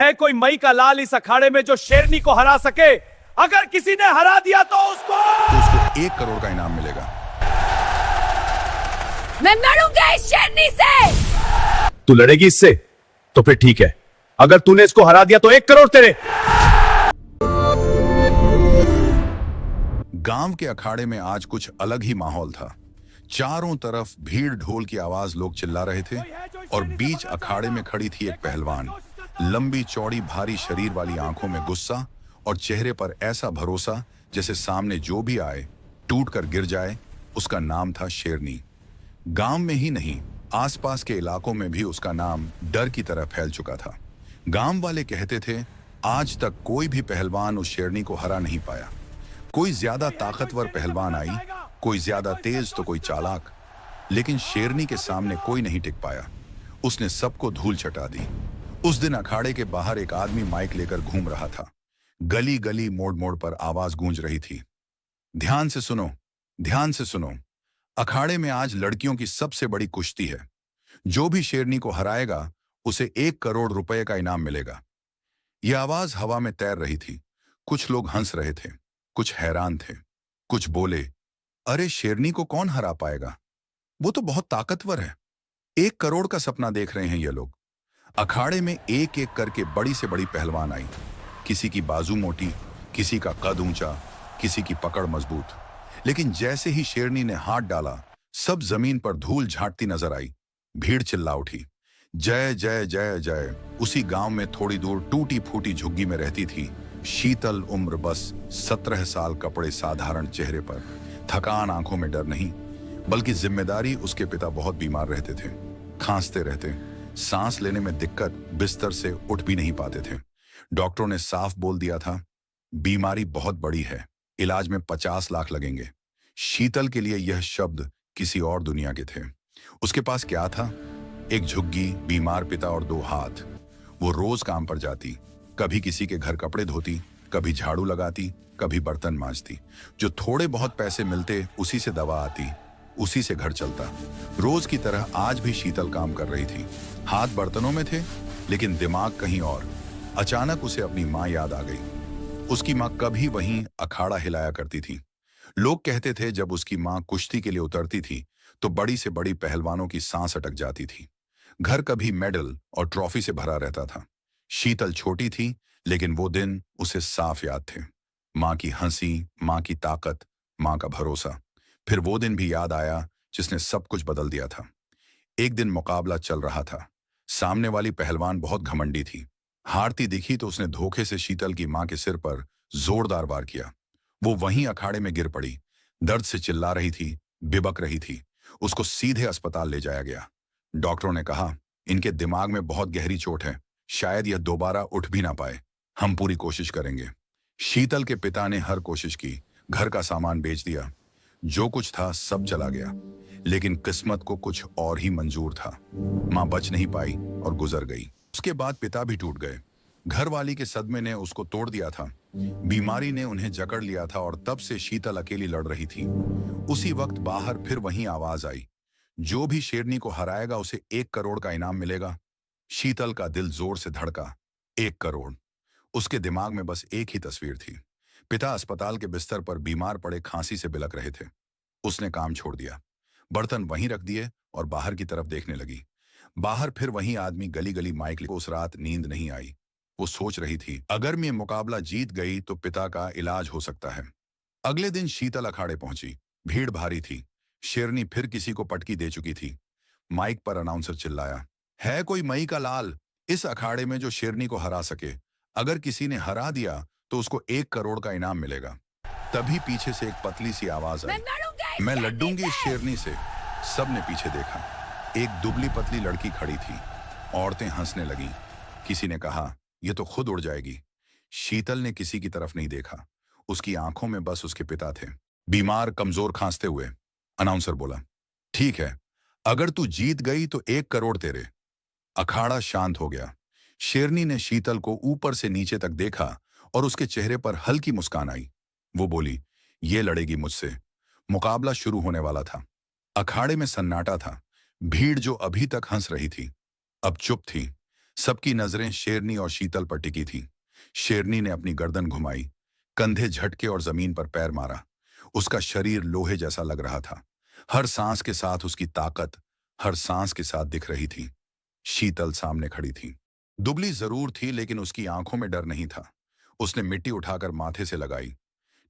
है कोई मई का लाल इस अखाड़े में जो शेरनी को हरा सके? अगर किसी ने हरा दिया तो उसको 1 करोड़ का इनाम मिलेगा। मैं लड़ूंगा इस शेरनी से। तू लड़ेगी इससे? तो फिर ठीक है, अगर तूने इसको हरा दिया तो 1 करोड़ तेरे। गांव के अखाड़े में आज कुछ अलग ही माहौल था। चारों तरफ भीड़, ढोल की आवाज, लोग चिल्ला रहे थे और बीच अखाड़े में खड़ी थी एक पहलवान। लंबी चौड़ी भारी शरीर वाली, आंखों में गुस्सा और चेहरे पर ऐसा भरोसा जैसे सामने जो भी आए टूट कर गिर जाए। उसका नाम था शेरनी। गांव में ही नहीं, आसपास के इलाकों में भी उसका नाम डर की तरह फैल चुका था। गांव वाले कहते थे आज तक कोई भी पहलवान उस शेरनी को हरा नहीं पाया। कोई ज्यादा ताकतवर पहलवान आई, कोई ज्यादा तेज तो कोई चालाक, लेकिन शेरनी के सामने कोई नहीं टिक पाया। उसने सबको धूल चटा दी। उस दिन अखाड़े के बाहर एक आदमी माइक लेकर घूम रहा था। गली गली, मोड़ मोड़ पर आवाज गूंज रही थी, ध्यान से सुनो, ध्यान से सुनो, अखाड़े में आज लड़कियों की सबसे बड़ी कुश्ती है। जो भी शेरनी को हराएगा उसे 1 करोड़ रुपए का इनाम मिलेगा। यह आवाज हवा में तैर रही थी। कुछ लोग हंस रहे थे, कुछ हैरान थे, कुछ बोले, अरे शेरनी को कौन हरा पाएगा, वो तो बहुत ताकतवर है। 1 करोड़ का सपना देख रहे हैं ये लोग। अखाड़े में एक एक करके बड़ी से बड़ी पहलवान आई। किसी की बाजू मोटी, किसी का कद ऊंचा, किसी की पकड़ मजबूत। लेकिन जैसे ही शेरनी ने हाथ डाला, सब जमीन पर धूल झाड़ती नजर आई। भीड़ चिल्ला उठी, जय जय जय जय। उसी गांव में थोड़ी दूर टूटी फूटी झुग्गी में रहती थी शीतल। उम्र बस 17 साल, कपड़े साधारण, चेहरे पर थकान, आंखों में डर नहीं बल्कि जिम्मेदारी। उसके पिता बहुत बीमार रहते थे, खांसते रहते, सांस लेने में दिक्कत, बिस्तर से उठ भी नहीं पाते थे। डॉक्टरों ने साफ बोल दिया था बीमारी बहुत बड़ी है, इलाज में 50 लाख लगेंगे। शीतल के लिए यह शब्द किसी और दुनिया के थे। उसके पास क्या था? एक झुग्गी, बीमार पिता और 2 हाथ। वो रोज काम पर जाती, कभी किसी के घर कपड़े धोती, कभी झाड़ू लगाती, कभी बर्तन मांजती। जो थोड़े बहुत पैसे मिलते उसी से दवा आती, उसी से घर चलता। रोज की तरह आज भी शीतल काम कर रही थी। हाथ बर्तनों में थे लेकिन दिमाग कहीं और। अचानक उसे अपनी माँ याद आ गई। उसकी माँ कभी वहीं अखाड़ा हिलाया करती थी। लोग कहते थे जब उसकी माँ कुश्ती के लिए उतरती थी तो बड़ी से बड़ी पहलवानों की सांस अटक जाती थी। घर कभी मेडल और ट्रॉफी से भरा रहता था। शीतल छोटी थी लेकिन वो दिन उसे साफ याद थे। माँ की हंसी, माँ की ताकत, माँ का भरोसा। फिर वो दिन भी याद आया जिसने सब कुछ बदल दिया था। एक दिन मुकाबला चल रहा था। सामने वाली पहलवान बहुत घमंडी थी। हारती दिखी तो उसने धोखे से शीतल की माँ के सिर पर जोरदार वार किया। वो वहीं अखाड़े में गिर पड़ी, दर्द से चिल्ला रही थी, बिबक रही थी। उसको सीधे अस्पताल ले जाया गया। डॉक्टरों ने कहा इनके दिमाग में बहुत गहरी चोट है, शायद यह दोबारा उठ भी ना पाए। हम पूरी कोशिश करेंगे। शीतल के पिता ने हर कोशिश की, घर का सामान बेच दिया, जो कुछ था सब चला गया। लेकिन किस्मत को कुछ और ही मंजूर था। माँ बच नहीं पाई और गुजर गई। उसके बाद पिता भी टूट गए। घरवाली के सदमे ने उसको तोड़ दिया था। बीमारी ने उन्हें जकड़ लिया था और तब से शीतल अकेली लड़ रही थी। उसी वक्त बाहर फिर वही आवाज आई, जो भी शेरनी को हराएगा उसे 1 करोड़ का इनाम मिलेगा। शीतल का दिल जोर से धड़का। 1 करोड़। उसके दिमाग में बस एक ही तस्वीर थी। पिता अस्पताल के बिस्तर पर बीमार पड़े, खांसी से बिलख रहे थे। उसने काम छोड़ दिया, बर्तन वहीं रख दिए और बाहर की तरफ देखने लगी। बाहर फिर वही आदमी गली गली माइक लेकर। उस रात नींद नहीं आई। वो सोच रही थी अगर मैं मुकाबला जीत गई तो पिता का इलाज हो सकता है। अगले दिन शीतल अखाड़े पहुंची। भीड़ भारी थी। शेरनी फिर किसी को पटकी दे चुकी थी। माइक पर अनाउंसर चिल्लाया, है कोई मई का लाल इस अखाड़े में जो शेरनी को हरा सके? अगर किसी ने हरा दिया तो उसको 1 करोड़ का इनाम मिलेगा। तभी पीछे से एक पतली सी आवाज आई, मैं लड़ूंगी इस शेरनी से। सबने पीछे देखा। एक दुबली पतली लड़की खड़ी थी। औरतें हंसने लगीं। किसी ने कहा यह तो खुद उड़ जाएगी। शीतल ने किसी की तरफ नहीं देखा। उसकी आंखों में बस उसके पिता थे, बीमार, कमजोर, खांसते हुए। अनाउंसर बोला, ठीक है, अगर तू जीत गई तो 1 करोड़ तेरे। अखाड़ा शांत हो गया। शेरनी ने शीतल को ऊपर से नीचे तक देखा और उसके चेहरे पर हल्की मुस्कान आई। वो बोली, ये लड़ेगी मुझसे। मुकाबला शुरू होने वाला था। अखाड़े में सन्नाटा था। भीड़ जो अभी तक हंस रही थी अब चुप थी। सबकी नजरें शेरनी और शीतल पर टिकी थीं। शेरनी ने अपनी गर्दन घुमाई, कंधे झटके और जमीन पर पैर मारा। उसका शरीर लोहे जैसा लग रहा था। हर सांस के साथ उसकी ताकत हर सांस के साथ दिख रही थी। शीतल सामने खड़ी थी। दुबली जरूर थी, लेकिन उसकी आंखों में डर नहीं था। उसने मिट्टी उठाकर माथे से लगाई,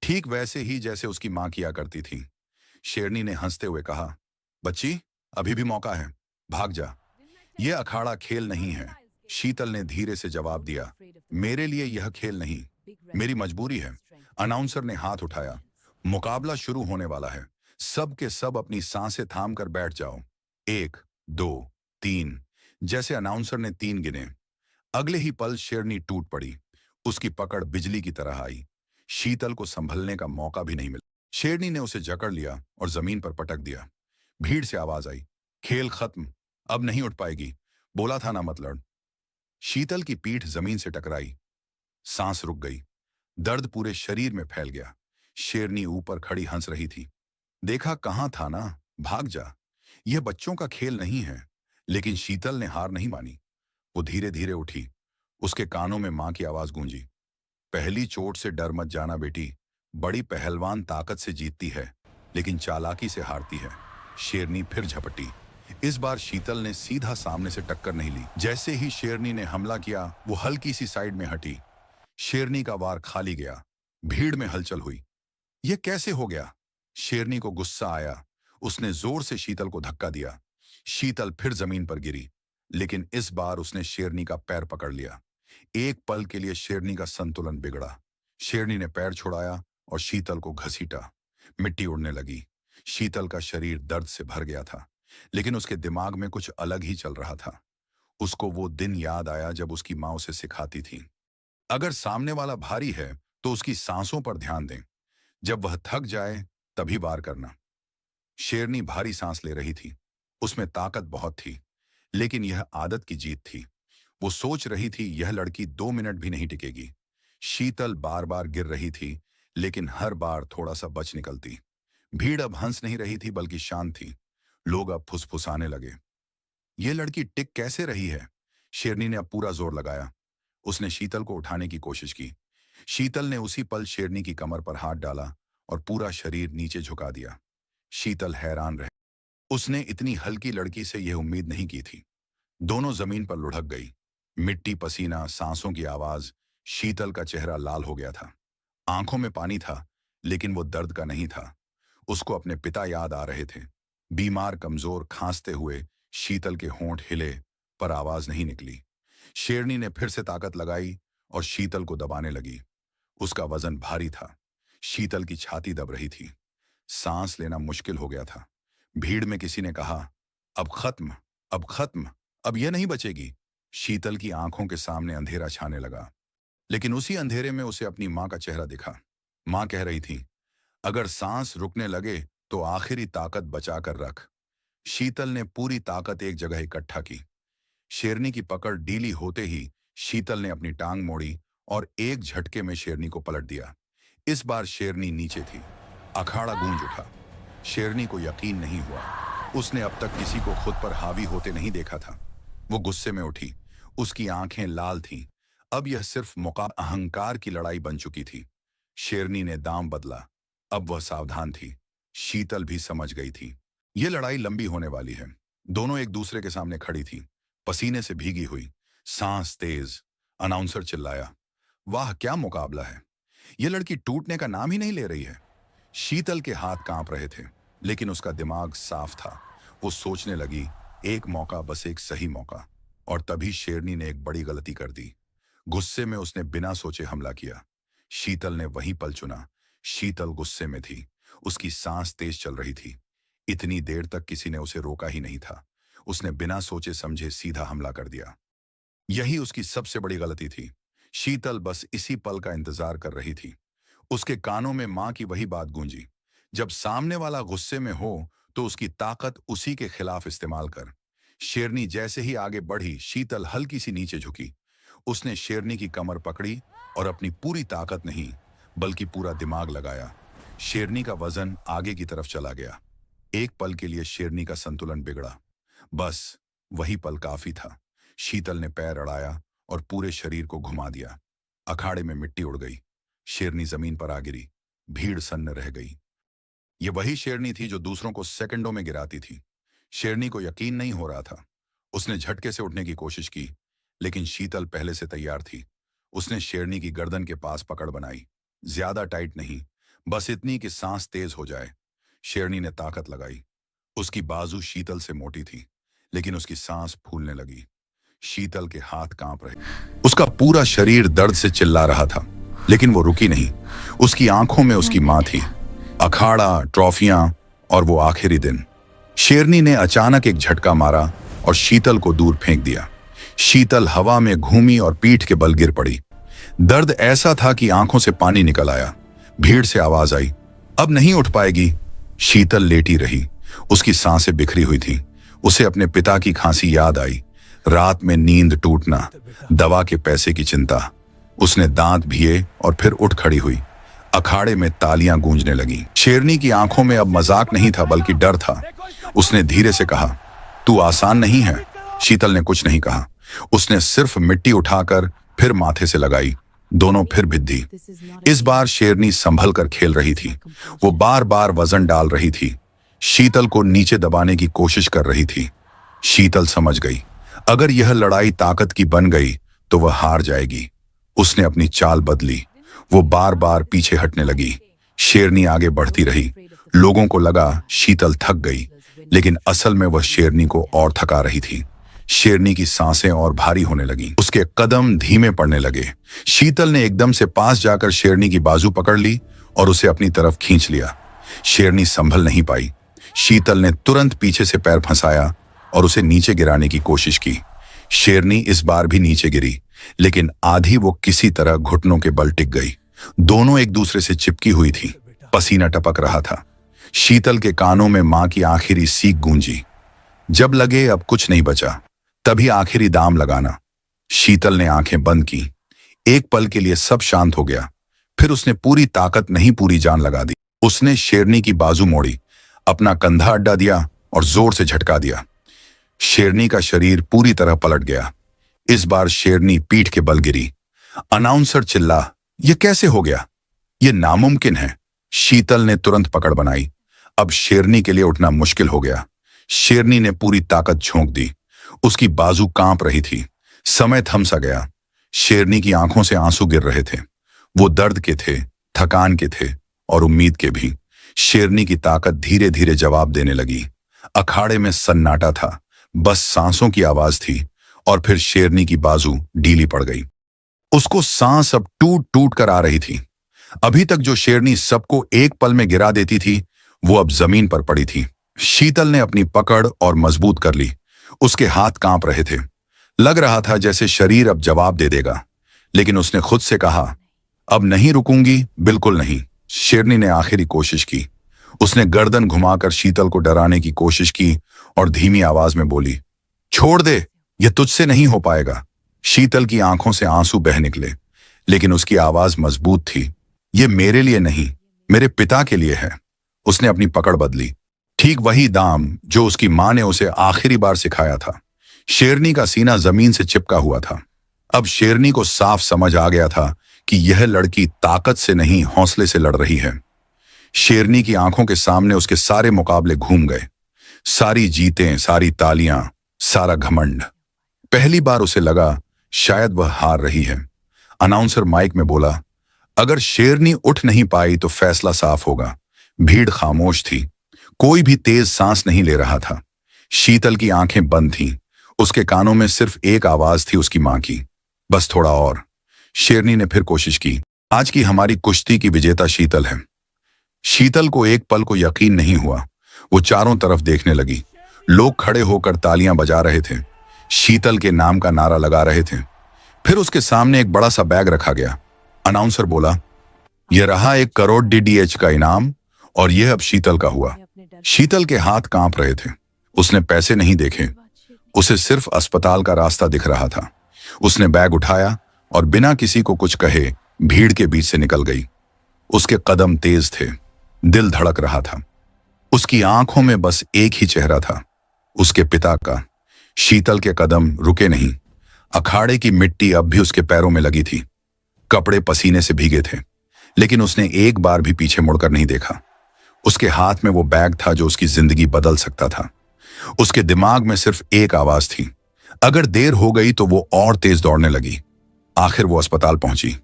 ठीक वैसे ही जैसे उसकी मां किया करती थी। शेरनी ने हंसते हुए कहा, बच्ची, अभी भी मौका है, भाग जा। यह अखाड़ा खेल नहीं है। शीतल ने धीरे से जवाब दिया, मेरे लिए यह खेल नहीं, मेरी मजबूरी है। अनाउंसर ने हाथ उठाया, मुकाबला शुरू होने वाला है। सब के सब अपनी सांसें थाम कर बैठ जाओ। 1, 2, 3। जैसे अनाउंसर ने 3 गिने, अगले ही पल शेरनी टूट पड़ी। उसकी पकड़ बिजली की तरह आई। शीतल को संभलने का मौका भी नहीं मिला। शेरनी ने उसे जकड़ लिया और जमीन पर पटक दिया। भीड़ से आवाज आई, खेल खत्म, अब नहीं उठ पाएगी, बोला था ना मत लड़। शीतल की पीठ जमीन से टकराई, सांस रुक गई, दर्द पूरे शरीर में फैल गया। शेरनी ऊपर खड़ी हंस रही थी। देखा कहां था ना, भाग जा, यह बच्चों का खेल नहीं है। लेकिन शीतल ने हार नहीं मानी। वो धीरे धीरे उठी। उसके कानों में मां की आवाज गूंजी, पहली चोट से डर मत जाना बेटी, बड़ी पहलवान ताकत से जीतती है, लेकिन चालाकी से हारती है। शेरनी फिर झपटी। इस बार शीतल ने सीधा सामने से टक्कर नहीं ली। जैसे ही शेरनी ने हमला किया, वो हल्की सी साइड में हटी। शेरनी का वार खाली गया। भीड़ में हलचल हुई। यह कैसे हो गया? शेरनी को गुस्सा आया। उसने जोर से शीतल को धक्का दिया। शीतल फिर जमीन पर गिरी, लेकिन इस बार उसने शेरनी का पैर पकड़ लिया। एक पल के लिए शेरनी का संतुलन बिगड़ा। शेरनी ने पैर छुड़ाया और शीतल को घसीटा। मिट्टी उड़ने लगी। शीतल का शरीर दर्द से भर गया था, लेकिन उसके दिमाग में कुछ अलग ही चल रहा था। उसको वो दिन याद आया जब उसकी मां उसे सिखाती थी, अगर सामने वाला भारी है तो उसकी सांसों पर ध्यान दें, जब वह थक जाए तभी वार करना। शेरनी भारी सांस ले रही थी। उसमें ताकत बहुत थी, लेकिन यह आदत की जीत थी। वो सोच रही थी यह लड़की 2 मिनट भी नहीं टिकेगी। शीतल बार बार गिर रही थी, लेकिन हर बार थोड़ा सा बच निकलती। भीड़ अब हंस नहीं रही थी, बल्कि शांत थी। लोग अब फुसफुसाने लगे, यह लड़की टिक कैसे रही है? शेरनी ने अब पूरा जोर लगाया। उसने शीतल को उठाने की कोशिश की। शीतल ने उसी पल शेरनी की कमर पर हाथ डाला और पूरा शरीर नीचे झुका दिया। शीतल हैरान रह। उसने इतनी हल्की लड़की से यह उम्मीद नहीं की थी। दोनों जमीन पर लुढ़क गई। मिट्टी, पसीना, सांसों की आवाज। शीतल का चेहरा लाल हो गया था। आंखों में पानी था, लेकिन वो दर्द का नहीं था। उसको अपने पिता याद आ रहे थे। बीमार, कमजोर, खांसते हुए। शीतल के होंठ हिले, पर आवाज नहीं निकली। शेरनी ने फिर से ताकत लगाई और शीतल को दबाने लगी। उसका वजन भारी था। शीतल की छाती दब रही थी। सांस लेना मुश्किल हो गया था। भीड़ में किसी ने कहा, अब खत्म, अब खत्म, अब यह नहीं बचेगी। शीतल की आंखों के सामने अंधेरा छाने लगा, लेकिन उसी अंधेरे में उसे अपनी मां का चेहरा दिखा। मां कह रही थी, अगर सांस रुकने लगे तो आखिरी ताकत बचा कर रख। शीतल ने पूरी ताकत एक जगह इकट्ठा की। शेरनी की पकड़ ढीली होते ही शीतल ने अपनी टांग मोड़ी और एक झटके में शेरनी को पलट दिया। इस बार शेरनी नीचे थी। अखाड़ा गूंज उठा। शेरनी को यकीन नहीं हुआ। उसने अब तक किसी को खुद पर हावी होते नहीं देखा था। वो गुस्से में उठी। उसकी आंखें लाल थीं। अब यह सिर्फ अहंकार की लड़ाई बन चुकी थी। शेरनी ने दाम बदला। अब वह सावधान थी। शीतल भी समझ गई थी, यह लड़ाई लंबी होने वाली है। दोनों एक दूसरे के सामने खड़ी थी, पसीने से भीगी हुई, सांस तेज। अनाउंसर चिल्लाया, वाह क्या मुकाबला है, यह लड़की टूटने का नाम ही नहीं ले रही है। शीतल के हाथ कांप रहे थे, लेकिन उसका दिमाग साफ था। वो सोचने लगी, एक मौका, बस एक सही मौका। और तभी शेरनी ने एक बड़ी गलती कर दी। गुस्से में उसने बिना सोचे हमला किया। शीतल ने वही पल चुना। शीतल गुस्से में थी। उसकी सांस तेज चल रही थी। इतनी देर तक किसी ने उसे रोका ही नहीं था। उसने बिना सोचे समझे सीधा हमला कर दिया। यही उसकी सबसे बड़ी गलती थी। शीतल बस इसी पल का इंतजार कर रही थी। उसके कानों में मां की वही बात गूंजी, जब सामने वाला गुस्से में हो तो उसकी ताकत उसी के खिलाफ इस्तेमाल कर। शेरनी जैसे ही आगे बढ़ी, शीतल हल्की सी नीचे झुकी। उसने शेरनी की कमर पकड़ी और अपनी पूरी ताकत नहीं, बल्कि पूरा दिमाग लगाया। शेरनी का वजन आगे की तरफ चला गया। एक पल के लिए शेरनी का संतुलन बिगड़ा। बस वही पल काफी था। शीतल ने पैर अड़ाया और पूरे शरीर को घुमा दिया। अखाड़े में मिट्टी उड़ गई। शेरनी जमीन पर आ गिरी। भीड़ सन्न रह गई। ये वही शेरनी थी जो दूसरों को सेकंडों में गिराती थी। शेरनी को यकीन नहीं हो रहा था। उसने झटके से उठने की कोशिश की, लेकिन शीतल पहले से तैयार थी। उसने शेरनी की गर्दन के पास पकड़ बनाई। ज्यादा टाइट नहीं, बस इतनी कि सांस तेज हो जाए। शेरनी ने ताकत लगाई। उसकी बाजू शीतल से मोटी थी, लेकिन उसकी सांस फूलने लगी। शीतल के हाथ कांप रहे। उसका पूरा शरीर दर्द से चिल्ला रहा था, लेकिन वो रुकी नहीं। उसकी आंखों में उसकी मां थी, अखाड़ा, ट्रॉफियां और वो आखिरी दिन। शेरनी ने अचानक एक झटका मारा और शीतल को दूर फेंक दिया। शीतल हवा में घूमी और पीठ के बल गिर पड़ी। दर्द ऐसा था कि आंखों से पानी निकल आया। भीड़ से आवाज आई, अब नहीं उठ पाएगी। शीतल लेटी रही। उसकी सांसें बिखरी हुई थी। उसे अपने पिता की खांसी याद आई। रात में नींद टूटना, दवा के पैसे की चिंता। उसने दांत भिए और फिर उठ खड़ी हुई। अखाड़े में तालियां गूंजने लगी। शेरनी की आंखों में अब मजाक नहीं था, बल्कि डर था। उसने धीरे से कहा, तू आसान नहीं है। शीतल ने कुछ नहीं कहा। उसने सिर्फ मिट्टी उठाकर फिर माथे से लगाई। दोनों फिर भिद्दी। इस बार शेरनी संभल कर खेल रही थी। वो बार बार वजन डाल रही थी। शीतल को नीचे दबाने की कोशिश कर रही थी। शीतल समझ गई, अगर यह लड़ाई ताकत की बन गई तो वह हार जाएगी। उसने अपनी चाल बदली। वो बार बार पीछे हटने लगी। शेरनी आगे बढ़ती रही। लोगों को लगा शीतल थक गई, लेकिन असल में वह शेरनी को और थका रही थी। शेरनी की सांसें और भारी होने लगी। उसके कदम धीमे पड़ने लगे। शीतल ने एकदम से पास जाकर शेरनी की बाजू पकड़ ली और उसे अपनी तरफ खींच लिया। शेरनी संभल नहीं पाई। शीतल ने तुरंत पीछे से पैर फंसाया और उसे नीचे गिराने की कोशिश की। शेरनी इस बार भी नीचे गिरी, लेकिन आधी वो किसी तरह घुटनों के बल टिक गई। दोनों एक दूसरे से चिपकी हुई थी। पसीना टपक रहा था। शीतल के कानों में मां की आखिरी सीख गूंजी, जब लगे अब कुछ नहीं बचा, तभी आखिरी दाम लगाना। शीतल ने आंखें बंद की। एक पल के लिए सब शांत हो गया। फिर उसने पूरी ताकत नहीं, पूरी जान लगा दी। उसने शेरनी की बाजू मोड़ी, अपना कंधा अड्डा दिया और जोर से झटका दिया। शेरनी का शरीर पूरी तरह पलट गया। इस बार शेरनी पीठ के बल गिरी। अनाउंसर चिल्ला, यह कैसे हो गया? यह नामुमकिन है। शीतल ने तुरंत पकड़ बनाई। अब शेरनी के लिए उठना मुश्किल हो गया। शेरनी ने पूरी ताकत झोंक दी। उसकी बाजू कांप रही थी। समय थम सा गया। शेरनी की आंखों से आंसू गिर रहे थे। वो दर्द के थे, थकान के थे और उम्मीद के भी। शेरनी की ताकत धीरे धीरे जवाब देने लगी। अखाड़े में सन्नाटा था, बस सांसों की आवाज थी। और फिर शेरनी की बाजू ढीली पड़ गई। उसको सांस अब टूट टूट कर आ रही थी। अभी तक जो शेरनी सबको एक पल में गिरा देती थी, वो अब जमीन पर पड़ी थी। शीतल ने अपनी पकड़ और मजबूत कर ली। उसके हाथ कांप रहे थे। लग रहा था जैसे शरीर अब जवाब दे देगा, लेकिन उसने खुद से कहा, अब नहीं रुकूंगी, बिल्कुल नहीं। शेरनी ने आखिरी कोशिश की। उसने गर्दन घुमाकर शीतल को डराने की कोशिश की और धीमी आवाज में बोली, छोड़ दे, यह तुझसे नहीं हो पाएगा। शीतल की आंखों से आंसू बह निकले, लेकिन उसकी आवाज मजबूत थी। यह मेरे लिए नहीं, मेरे पिता के लिए है। उसने अपनी पकड़ बदली। ठीक वही दाम जो उसकी मां ने उसे आखिरी बार सिखाया था। शेरनी का सीना जमीन से चिपका हुआ था। अब शेरनी को साफ समझ आ गया था कि यह लड़की ताकत से नहीं, हौसले से लड़ रही है। शेरनी की आंखों के सामने उसके सारे मुकाबले घूम गए। सारी जीतें, सारी तालियां, सारा घमंड। पहली बार उसे लगा शायद वह हार रही है। अनाउंसर माइक में बोला, अगर शेरनी उठ नहीं पाई तो फैसला साफ होगा। भीड़ खामोश थी। कोई भी तेज सांस नहीं ले रहा था। शीतल की आंखें बंद थीं। उसके कानों में सिर्फ एक आवाज थी, उसकी मां की, बस थोड़ा और। शेरनी ने फिर कोशिश की। आज की हमारी कुश्ती की विजेता शीतल है। शीतल को एक पल को यकीन नहीं हुआ। वो चारों तरफ देखने लगी। लोग खड़े होकर तालियां बजा रहे थे, शीतल के नाम का नारा लगा रहे थे। फिर उसके सामने एक बड़ा सा बैग रखा गया। अनाउंसर बोला, यह रहा 1 करोड़ DDH का इनाम और यह अब शीतल का हुआ। शीतल के हाथ कांप रहे थे। उसने पैसे नहीं देखे, उसे सिर्फ अस्पताल का रास्ता दिख रहा था। उसने बैग उठाया और बिना किसी को कुछ कहे भीड़ के बीच से निकल गई। उसके कदम तेज थे, दिल धड़क रहा था। उसकी आंखों में बस एक ही चेहरा था, उसके पिता का। शीतल के कदम रुके नहीं, अखाड़े की मिट्टी अब भी उसके पैरों में लगी थी, कपड़े पसीने से भीगे थे, लेकिन उसने एक बार भी पीछे मुड़कर नहीं देखा। उसके हाथ में वो बैग था जो उसकी जिंदगी बदल सकता था। उसके दिमाग में सिर्फ एक आवाज थी, अगर देर हो गई तो वो और तेज दौड़ने लगी। आखिर वो अस्पताल पहुंची।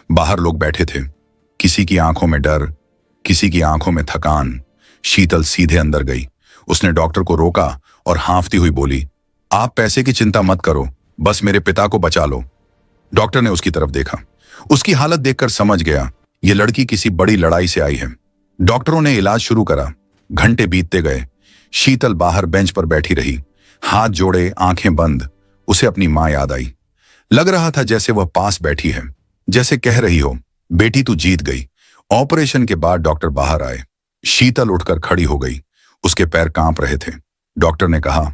बाहर लोग बैठे थे, किसी की आंखों में डर, किसी की आंखों में थकान। शीतल सीधे अंदर गई। उसने डॉक्टर को रोका और हांफती हुई बोली, आप पैसे की चिंता मत करो, बस मेरे पिता को बचा लो। डॉक्टर ने उसकी तरफ देखा। उसकी हालत देखकर समझ गया ये लड़की किसी बड़ी लड़ाई से आई है। डॉक्टरों ने इलाज शुरू करा। घंटे बीतते गए। शीतल बाहर बेंच पर बैठी रही, हाथ जोड़े, आंखें बंद। उसे अपनी मां याद आई। लग रहा था जैसे वह पास बैठी है, जैसे कह रही हो, बेटी तू जीत गई। ऑपरेशन के बाद डॉक्टर बाहर आए। शीतल उठकर खड़ी हो गई। उसके पैर कांप रहे थे। डॉक्टर ने कहा,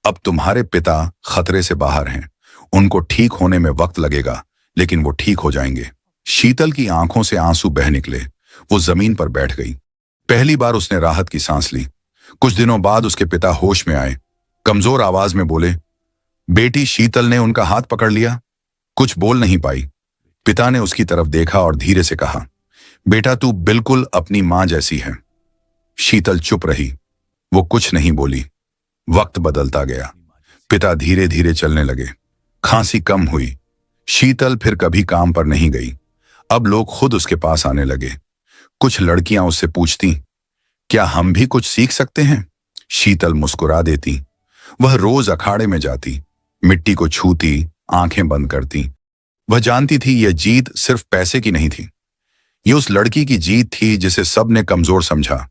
अब तुम्हारे पिता खतरे से बाहर हैं। उनको ठीक होने में वक्त लगेगा, लेकिन वो ठीक हो जाएंगे। शीतल की आंखों से आंसू बह निकले। वो जमीन पर बैठ गई। पहली बार उसने राहत की सांस ली। कुछ दिनों बाद उसके पिता होश में आए। कमजोर आवाज में बोले, बेटी शीतल ने उनका हाथ पकड़ लिया। कुछ बोल नहीं पाई। पिता ने उसकी तरफ देखा और धीरे से कहा, बेटा तू बिल्कुल अपनी मां जैसी है। शीतल चुप रही। वो कुछ नहीं बोली। वक्त बदलता गया। पिता धीरे धीरे चलने लगे। खांसी कम हुई। शीतल फिर कभी काम पर नहीं गई। अब लोग खुद उसके पास आने लगे। कुछ लड़कियां उससे पूछती, क्या हम भी कुछ सीख सकते हैं? शीतल मुस्कुरा देती। वह रोज अखाड़े में जाती, मिट्टी को छूती, आंखें बंद करती। वह जानती थी यह जीत सिर्फ पैसे की नहीं थी। ये उस लड़की की जीत थी जिसे सबने कमजोर समझा।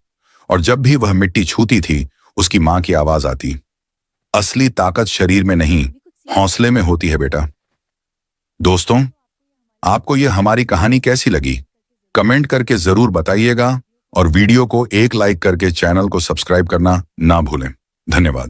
और जब भी वह मिट्टी छूती थी, उसकी मां की आवाज आती, असली ताकत शरीर में नहीं, हौसले में होती है बेटा। दोस्तों, आपको यह हमारी कहानी कैसी लगी? कमेंट करके जरूर बताइएगा और वीडियो को एक लाइक करके चैनल को सब्सक्राइब करना ना भूलें। धन्यवाद।